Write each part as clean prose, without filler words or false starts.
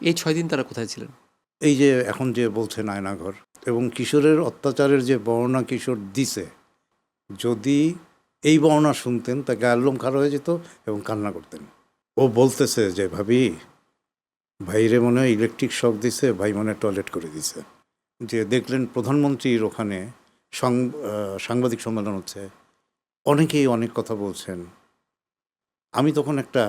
এই 6 দিন তারা কোথায় ছিলেন? এই যে এখন যে বলছেন আয়নাঘর এবং কিশোরের অত্যাচারের যে বর্ণনা কিশোর দিছে, যদি এই বর্ণনা শুনতেন তা গায়ের লোম খাড়া হয়ে যেত এবং কান্না করতেন। ও বলতেছে যে ভাবি, ভাইরে মনে হয় ইলেকট্রিক শক দিছে, ভাই মনে হয় টয়লেট করে দিছে। যে দেখলেন প্রধানমন্ত্রীর ওখানে সাংবাদিক সম্মেলন হচ্ছে, অনেকেই অনেক কথা বলছেন। আমি তখন একটা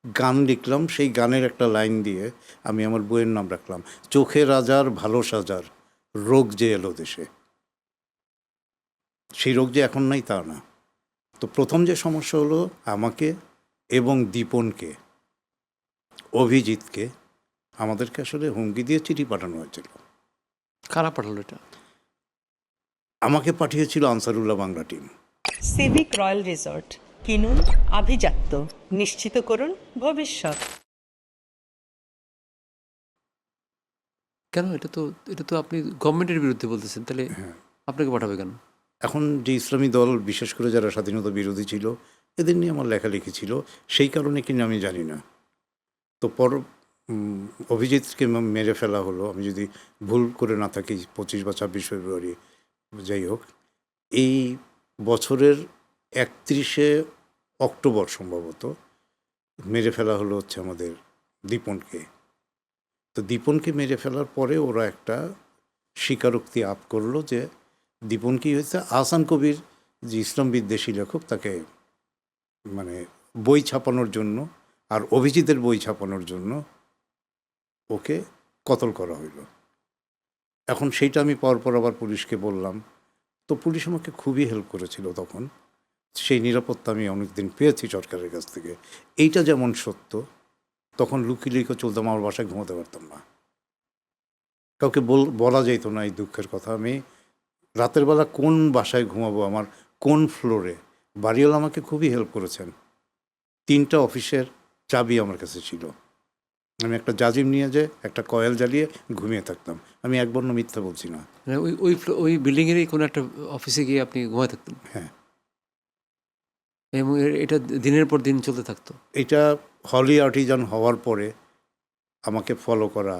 গান লিখলাম, সেই গানের একটা লাইন দিয়ে আমি আমার বইয়ের নাম রাখলাম, চোখে রাজার ভালো সাজার রোগ যে এলো দেশে। সেই রোগ যে এখন নাই তা না। তো প্রথম যে সমস্যা হলো, আমাকে এবং দীপনকে, অভিজিৎকে আমাদেরকে আসলে হুমকি দিয়ে চিঠি পাঠানো হয়েছিল। কারা পাঠালো এটা? আমাকে পাঠিয়েছিল Ansarullah Bangla team. Civic royal resort, কিনুন আভিজাত্য, নিশ্চিত করুন ভবিষ্যৎ। কেন? এটা তো আপনি গভর্নমেন্টের বিরুদ্ধে বলতেছেন, তাহলে আপনাকে পাঠাবে কেন? এখন যে ইসলামী দল, বিশেষ করে যারা স্বাধীনতা বিরোধী ছিল, এদের নিয়ে আমার লেখালেখি ছিল, সেই কারণে কিনা আমি জানি না। তো অভিজিৎকে মেরে ফেলা হলো, আমি যদি ভুল করে না থাকি 25 বা 26 ফেব্রুয়ারি, যাই হোক, এই বছরের 31শে অক্টোবর সম্ভবত মেরে ফেলা হলো হচ্ছে আমাদের দীপনকে। তো দীপনকে মেরে ফেলার পরে ওরা একটা স্বীকারোক্তি আপ করলো যে দীপন কী হয়েছে, আহসান কবির যে ইসলাম বিদ্বেষী লেখক, তাকে মানে বই ছাপানোর জন্য আর অভিজিতের বই ছাপানোর জন্য ওকে কতল করা হইল। এখন সেইটা আমি পাওয়ার পর আবার পুলিশকে বললাম, তো পুলিশ আমাকে খুবই হেল্প করেছিল তখন। সেই নিরাপত্তা আমি অনেকদিন পেয়েছি সরকারের কাছ থেকে। এইটা যেমন সত্য, তখন লুকিয়ে লুকিয়ে চলতাম, আমার বাসায় ঘুমোতে পারতাম না, কাউকে বলা যেত না এই দুঃখের কথা। আমি রাতের বেলা কোন বাসায় ঘুমাবো, আমার কোন ফ্লোরে, বাড়িওয়ালা আমাকে খুবই হেল্প করেছেন। 3টা অফিসের চাবি আমার কাছে ছিল। আমি একটা জাজিম নিয়ে যে একটা কয়েল জ্বালিয়ে ঘুমিয়ে থাকতাম। আমি একবার মিথ্যা বলছি না। মানে ওই বিল্ডিংয়েরই কোনো একটা অফিসে গিয়ে আপনি ঘুমায় থাকতেন হ্যাঁ, এবং এটা দিনের পর দিন চলতে থাকতো? এটা হলি আর্টিজান হওয়ার পরে আমাকে ফলো করা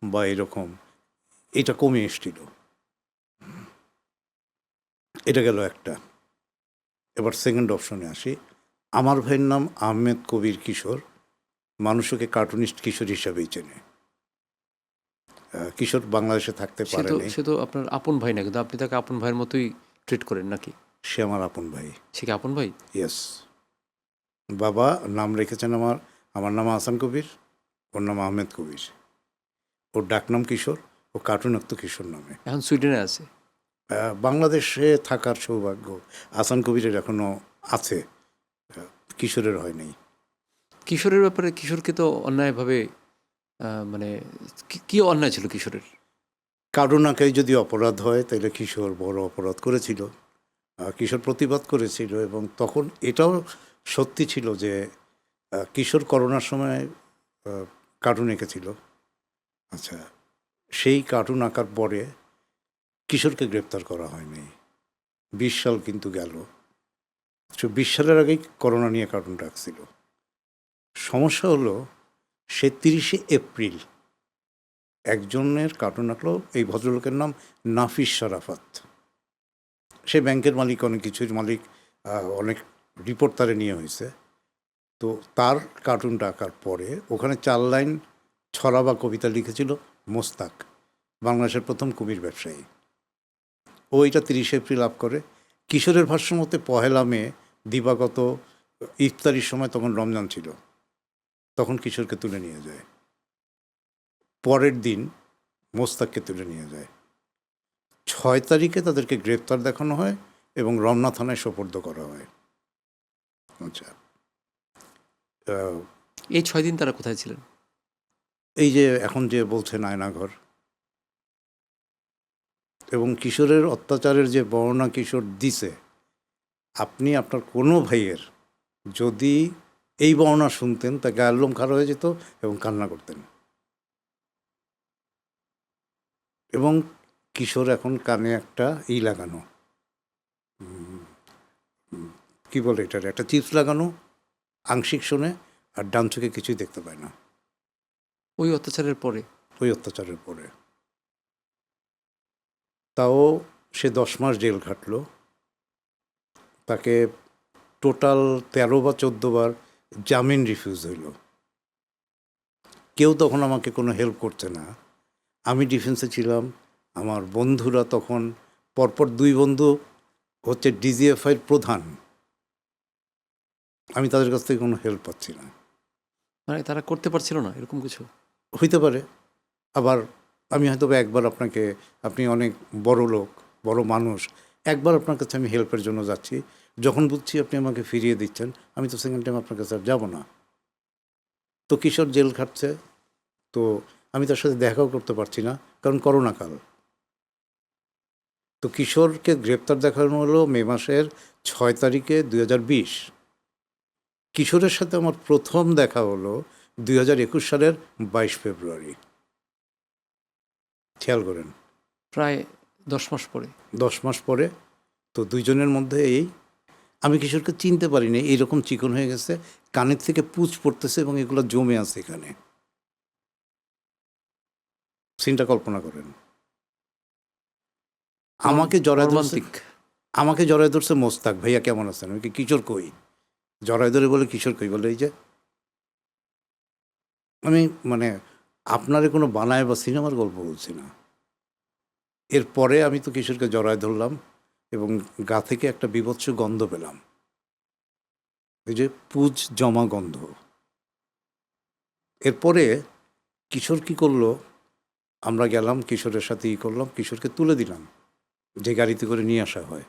বা এরকম, এটা কমে এসছিল। এটা গেল একটা। এবার সেকেন্ড অপশনে আসি। আমার ভাইয়ের নাম আহমেদ কবির কিশোর, মানুষকে কার্টুনিস্ট কিশোর হিসাবেই চেনে। কিশোর বাংলাদেশে থাকতে পারেনি। সে তো আপনার আপন ভাই না, কিন্তু আপনি তাকে আপন ভাইয়ের মতোই ট্রিট করেন নাকি? সে আমার আপন ভাই। সে কি আপন ভাই? ইয়েস। বাবা নাম রেখেছেন আমার, আমার নাম আহসান কবির, ওর নাম আহমেদ কবির। ওর ডাকনাম কিশোর, ও কার্টুনক্ত কিশোর নামে। এখন সুইডেনে আছে। বাংলাদেশে থাকার সৌভাগ্য আহসান কবিরের এখনও আছে, কিশোরের হয় নাই। কিশোরের ব্যাপারে, কিশোরকে তো অন্যায়ভাবে মানে কি অন্যায় ছিল কিশোরের? কারুণাকাই যদি অপরাধ হয় তাহলে কিশোর বড় অপরাধ করেছিল। কিশোর প্রতিবাদ করেছিল এবং তখন এটাও সত্যি ছিল যে কিশোর করোনার সময় কার্টুন এঁকেছিল। আচ্ছা, সেই কার্টুন আঁকার পরে কিশোরকে গ্রেপ্তার করা হয়নি। 20 সাল কিন্তু গেল। 20 সালের আগেই করোনা নিয়ে কার্টুনটা আঁকছিল। সমস্যা হলো সে 30শে এপ্রিল একজনের কার্টুন আঁকলো, এই ভদ্রলোকের নাম নাফিস শরাফত। সে ব্যাংকের মালিক, অনেক কিছুর মালিক, অনেক রিপোর্ট তারে নিয়ে হয়েছে। তো তার কার্টুনটা আঁকার পরে ওখানে 4 লাইন ছড়া বা কবিতা লিখেছিল মোস্তাক, বাংলাদেশের প্রথম কুমির ব্যবসায়ী। ও এটা 30শে এপ্রিল আপ করে। কিশোরের ভাষ্য মতে 1 মে দিবাগত ইফতারির সময়, তখন রমজান ছিল, তখন কিশোরকে তুলে নিয়ে যায়। পরের দিন মোস্তাককে তুলে নিয়ে যায়। 6 তারিখে তাদেরকে গ্রেপ্তার দেখানো হয় এবং রমনা থানায় সোপর্দ করা হয়। আচ্ছা, এই 6 দিন তারা কোথায় ছিলেন? এই যে এখন যে বলছেন আয়নাঘর এবং কিশোরের অত্যাচারের যে বর্ণনা কিশোর দিছে, আপনি আপনার কোনো ভাইয়ের যদি এই বর্ণনা শুনতেন তা গায়ের লোম খাড়া হয়ে যেত এবং কান্না করতেন। এবং কিশোর এখন কানে একটা লাগানো, কি বলে এটার, একটা চিপস লাগানো, আংশিক শোনে আর ডান চোখে কিছুই দেখতে পায় না। ওই অত্যাচারের পরে? ওই অত্যাচারের পরে। তাও সে 10 মাস জেল খাটলো। তাকে টোটাল 13 বা 14 বার জামিন রিফিউজ হইল। কেউ তখন আমাকে কোনো হেল্প করছে না। আমি ডিফেন্সে ছিলাম, আমার বন্ধুরা তখন পরপর 2 বন্ধু হচ্ছে ডিজিএফআইয়ের প্রধান। আমি তাদের কাছ থেকে কোনো হেল্প পাচ্ছি না। মানে তারা করতে পারছিল না এরকম কিছু? হইতে পারে। আবার আমি হয়তো বা একবার আপনাকে, আপনি অনেক বড় লোক, বড় মানুষ, একবার আপনার কাছে আমি হেল্পের জন্য যাচ্ছি, যখন বুঝছি আপনি আমাকে ফিরিয়ে দিচ্ছেন, আমি তো সেকেন্ড টাইম আপনার কাছে আর যাব না। তো কিশোর জেল খাটছে, তো আমি তার সাথে দেখাও করতে পারছি না, কারণ করোনাকাল। তো কিশোরকে গ্রেপ্তার দেখানো হলো মে মাসের 6 তারিখে 2020। কিশোরের সাথে আমার প্রথম দেখা হলো 2021 সালের 22 ফেব্রুয়ারি। খেয়াল করেন, প্রায় 10 মাস পরে। 10 মাস পরে। তো দুইজনের মধ্যে আমি কিশোরকে চিনতে পারিনি, এইরকম চিকন হয়ে গেছে, কানের থেকে পুঁজ পড়তেছে এবং এগুলো জমে আছে এখানে। সিনটা কল্পনা করেন। আমাকে জড়ায় ধরছে, মর্মান্তিক। আমাকে জড়ায় ধরছে মোস্তাক, ভাইয়া কেমন আছেন? আমি কি কিশোর কই? জড়ায় ধরে বলে কিশোর কই, বলে এই যে আমি মানে আপনারে কোনো বানায় বা সিনেমার গল্প বলছি না। এরপরে আমি তো কিশোরকে জড়ায় ধরলাম এবং গা থেকে একটা বীভৎস গন্ধ পেলাম, এই যে পুজ জমা গন্ধ। এরপরে কিশোর কি করলো, আমরা গেলাম কিশোরের সাথে করলাম, কিশোরকে তুলে দিলাম, যে গাড়িতে করে নিয়ে আসা হয়।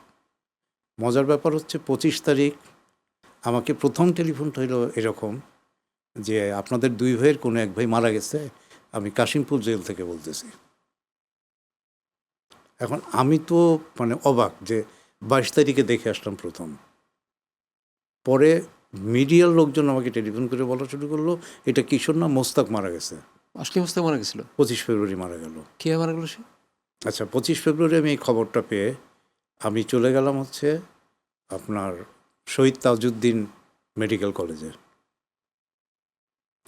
মজার ব্যাপার হচ্ছে 25 তারিখ আমাকে প্রথম টেলিফোনটা হইল এরকম যে আপনাদের 2 ভাইয়ের কোনো এক ভাই মারা গেছে, আমি কাশিমপুর জেল থেকে বলতেছি। এখন আমি তো মানে অবাক যে 22 তারিখে দেখে আসলাম প্রথম। পরে মিডিয়ার লোকজন আমাকে টেলিফোন করে বলা শুরু করলো, এটা কিশোর না, মোস্তাক মারা গেছে। আসলে মোস্তাক মারা গেছিল? 25 ফেব্রুয়ারি মারা গেল। কে মারা গেল সে? আচ্ছা, 25 ফেব্রুয়ারি আমি এই খবরটা পেয়ে আমি চলে গেলাম হচ্ছে আপনার শহীদ তাজউদ্দিন মেডিকেল কলেজে।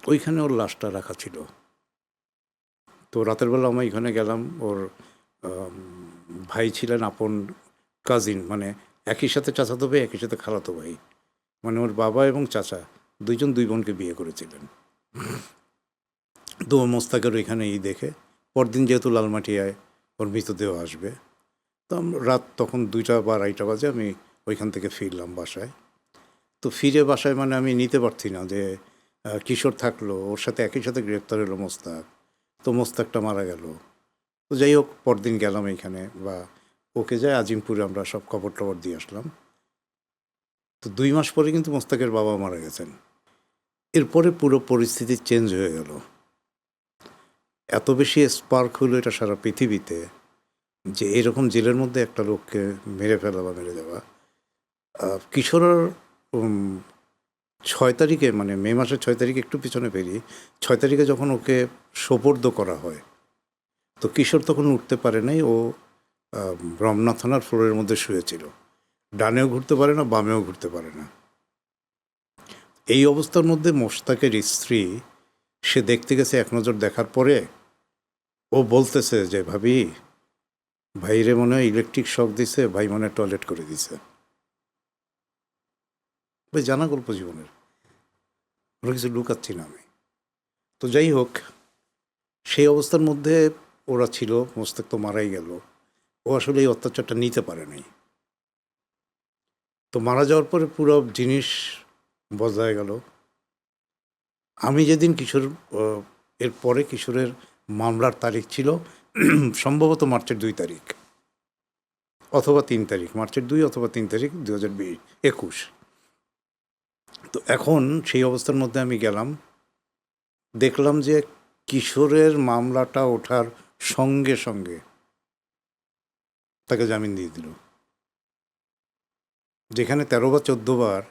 ওইখানে ওর লাশটা রাখা ছিল। তো রাতের বেলা আমি এখানে গেলাম, ওর ভাই ছিলেন আপন কাজিন, মানে একই সাথে চাচাতো ভাই, একই সাথে খালাতো ভাই, মানে ওর বাবা এবং চাচা দুইজন 2 বোনকে বিয়ে করেছিলেন। তো মোস্তাকের ওইখানে দেখে পরদিন যেহেতু লালমাটিয়ায় ওর মৃতদেহ আসবে, তো রাত তখন 2টা বা 2:30 বাজে আমি ওইখান থেকে ফিরলাম বাসায়। তো ফিরে বাসায় মানে আমি নিতে পারছি না যে কিশোর থাকলো, ওর সাথে একই সাথে গ্রেপ্তার হলো মোস্তাক, তো মোস্তাকটা মারা গেল। তো যাই হোক, পরদিন গেলাম এইখানে, বা ওকে যায় আজিমপুরে আমরা সব খবর টবর দিয়ে আসলাম। তো 2 মাস পরে কিন্তু মোস্তাকের বাবা মারা গেছেন। এরপরে পুরো পরিস্থিতি চেঞ্জ হয়ে গেল। এত বেশি স্পার্ক হলো এটা সারা পৃথিবীতে যে এরকম জেলের মধ্যে একটা লোককে মেরে ফেলা বা মেরে দেওয়া। কিশোরের 6 তারিখে, মানে মে মাসের 6 তারিখে, একটু পিছনে ফেরি, 6 তারিখে যখন ওকে সোপর্দ করা হয়, তো কিশোর তখন উঠতে পারে নাই। ও রমনা থানার ফ্লোরের মধ্যে শুয়েছিল, ডানেও ঘুরতে পারে না, বামেও ঘুরতে পারে না। এই অবস্থার মধ্যে মোস্তাকের স্ত্রী, সে দেখতে গেছে, এক নজর দেখার পরে ও বলতেছে যে ভাবি, ভাইরে মনে হয় ইলেকট্রিক শক দিছে, ভাই মনে হয় টয়লেট করে দিছে। ভাই জানা গল্প জীবনের, ওরা কিছু লুকাচ্ছি না আমি। তো যাই হোক, সেই অবস্থার মধ্যে ওরা ছিল। মোস্তাক তো মারাই গেল, ও আসলে এই অত্যাচারটা নিতে পারে নাই। তো মারা যাওয়ার পরে পুরো জিনিস বদলায় গেল। আমি যেদিন কিশোর, এরপরে কিশোরের মামলার তারিখ ছিল সম্ভবত মার্চের 2 তারিখ অথবা 3 তারিখ, মার্চের 2 অথবা 3 তারিখ 2021। তো এখন সেই অবস্থার মধ্যে আমি গেলাম, দেখলাম যে কিশোরের মামলাটা ওঠার সঙ্গে সঙ্গে তাকে জামিন দিয়ে দিল। যেখানে 13 বা 14 বার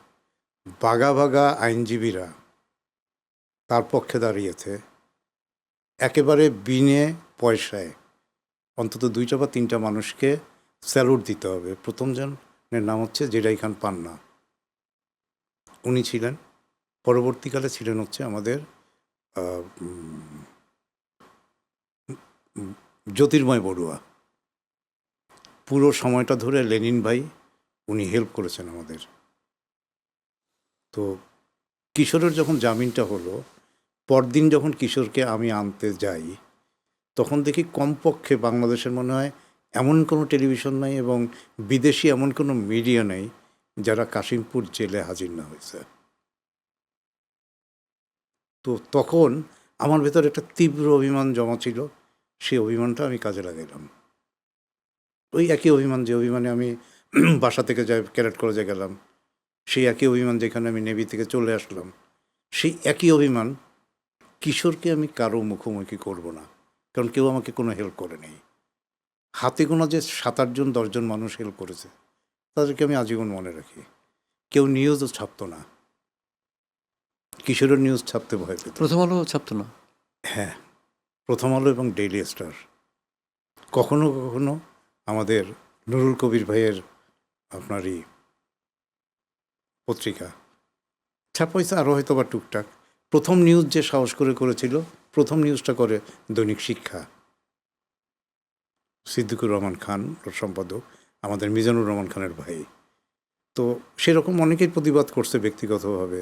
বাঘা বাঘা আইনজীবীরা তার পক্ষে দাঁড়িয়েছে, একেবারে বিনে পয়সায় অন্তত 2টা বা 3টা মানুষকে স্যালুট দিতে হবে। প্রথম জনের নাম হচ্ছে জেডাই খান পান্না, উনি ছিলেন। পরবর্তীকালে ছিলেন হচ্ছে আমাদের জ্যোতির্ময় বড়ুয়া, পুরো সময়টা ধরে লেনিন ভাই উনি হেল্প করেছেন আমাদের। তো কিশোরের যখন জামিনটা হলো, পরদিন যখন কিশোরকে আমি আনতে যাই, তখন দেখি কমপক্ষে বাংলাদেশের মনে হয় এমন কোনো টেলিভিশন নাই এবং বিদেশি এমন কোনো মিডিয়া নেই যারা কাশিমপুর জেলে হাজির না হয়েছে। তো তখন আমার ভেতর একটা তীব্র অভিমান জমা ছিল, সেই অভিমানটা আমি কাজে লাগাইলাম। ওই একই অভিমান যে অভিমানে আমি বাসা থেকে যাই ক্যাডেট কলেজে গেলাম, সেই একই অভিমান যেখানে আমি নেভি থেকে চলে আসলাম, সেই একই অভিমান কিশোরকে আমি কারো মুখোমুখি করব না, কারণ কেউ আমাকে কোনো হেল্প করে নেই। হাতে গোনা যে 7-8 জন 10 জন মানুষ হেল্প করেছে, তাদেরকে আমি আজীবন মনে রাখি। কেউ নিউজও ছাপতো না, কিশোরের নিউজ ছাপতে ভয় পেত। প্রথম আলো ছাপতো না? হ্যাঁ, প্রথম আলো এবং ডেইলি স্টার, কখনো কখনো আমাদের নুরুল কবির ভাইয়ের আপনারই পত্রিকা ছাপাইছে, আরও হয়তো বা টুকটাক। প্রথম নিউজ যে সাহস করে করেছিল, প্রথম নিউজটা করে দৈনিক শিক্ষা, সিদ্দিকুর রহমান খান ওর সম্পাদক, আমাদের মিজানুর রহমান খানের ভাই। তো সেরকম অনেকেই প্রতিবাদ করছে ব্যক্তিগতভাবে,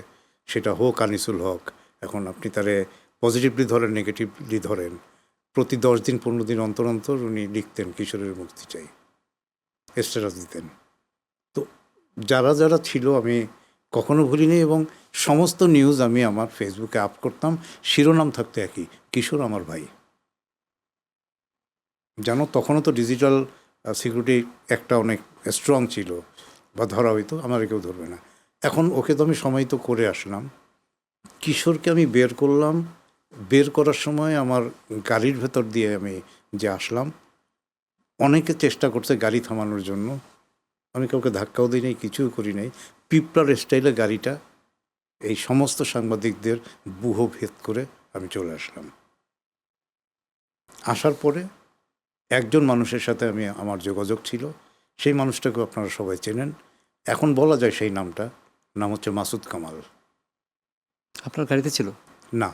সেটা হোক আনিসুল হক, এখন আপনি তারে পজিটিভলি ধরেন নেগেটিভলি ধরেন, প্রতি 10 দিন 15 দিন অন্তর অন্তর উনি লিখতেন কিশোরের মুক্তি চাই, স্ট্যাটাস দিতেন। তো যারা যারা ছিল আমি কখনো ভুলিনি, এবং সমস্ত নিউজ আমি আমার ফেসবুকে আপ করতাম, শিরোনাম থাকতো একই, কিশোর আমার ভাই। জানো তখনও তো ডিজিটাল সিকিউরিটি একটা অনেক স্ট্রং ছিল, বা ধরা হইতো, আমার কেউ ধরবে না। এখন ওকে তো আমি সমাহিত করে আসলাম, কিশোরকে আমি বের করলাম। বের করার সময় আমার গাড়ির ভেতর দিয়ে আমি যে আসলাম, অনেকে চেষ্টা করছে গাড়ি থামানোর জন্য, আমি কাউকে ধাক্কাও দিই নাই, কিছুও করি নাই। পিঁপড়ার স্টাইলে গাড়িটা এই সমস্ত সাংবাদিকদের বুহ ভেদ করে আমি চলে আসলাম। আসার পরে একজন মানুষের সাথে আমার যোগাযোগ ছিল, সেই মানুষটাকেও আপনারা সবাই চেনেন, এখন বলা যায় সেই নামটা, নাম হচ্ছে মাসুদ কামাল। আপনার গাড়িতে ছিল? না,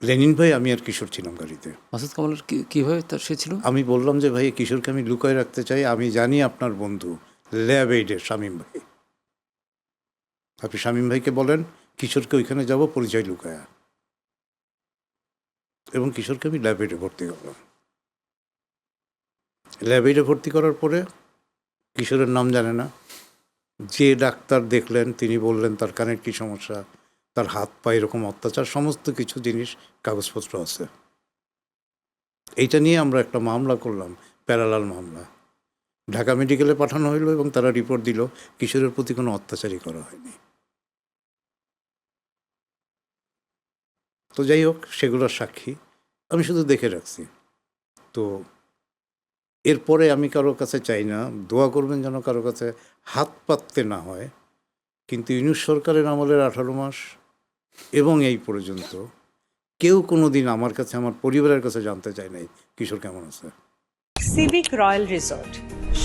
লেনিন ভাই, আমি আর কিশোর ছিলাম গাড়িতে। মাসুদ কামালের কীভাবে তার সে ছিল? আমি বললাম যে ভাই কিশোরকে আমি লুকায় রাখতে চাই, আমি জানি আপনার বন্ধু ল্যাব এইডের শামীম ভাই, আপনি শামীম ভাইকে বলেন কিশোরকে ওইখানে যাব পরিচয় লুকায়া, এবং কিশোরকে আমি ল্যাব এইডে ভর্তি করলাম। ল্যাব এইডে ভর্তি করার পরে কিশোরের নাম জানে না, যে ডাক্তার দেখলেন তিনি বললেন তার কানের কী সমস্যা, তার হাত পা এরকম অত্যাচার, সমস্ত কিছু জিনিস কাগজপত্র আছে। এইটা নিয়ে আমরা একটা মামলা করলাম, প্যারালাল মামলা, ঢাকা মেডিকেলে পাঠানো হইলো, এবং তারা রিপোর্ট দিল কিশোরের প্রতি কোনো অত্যাচারই করা হয়নি। তো যাই হোক, সেগুলোর সাক্ষী আমি শুধু দেখে রাখছি। তো এরপরে আমি কারোর কাছে চাই না, দোয়া করবেন যেন কারো কাছে হাত পাততে না হয়, কিন্তু ইউনূস সরকারের আমলের 18 মাস এবং এই পর্যন্ত কেউ কোনো দিন আমার কাছে, আমার পরিবারের কাছে জানতে চায় নাই কিশোর কেমন আছে। সিভিক রয়্যাল রিসর্ট,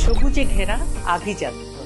সবুজে ঘেরা আভিজাত্য।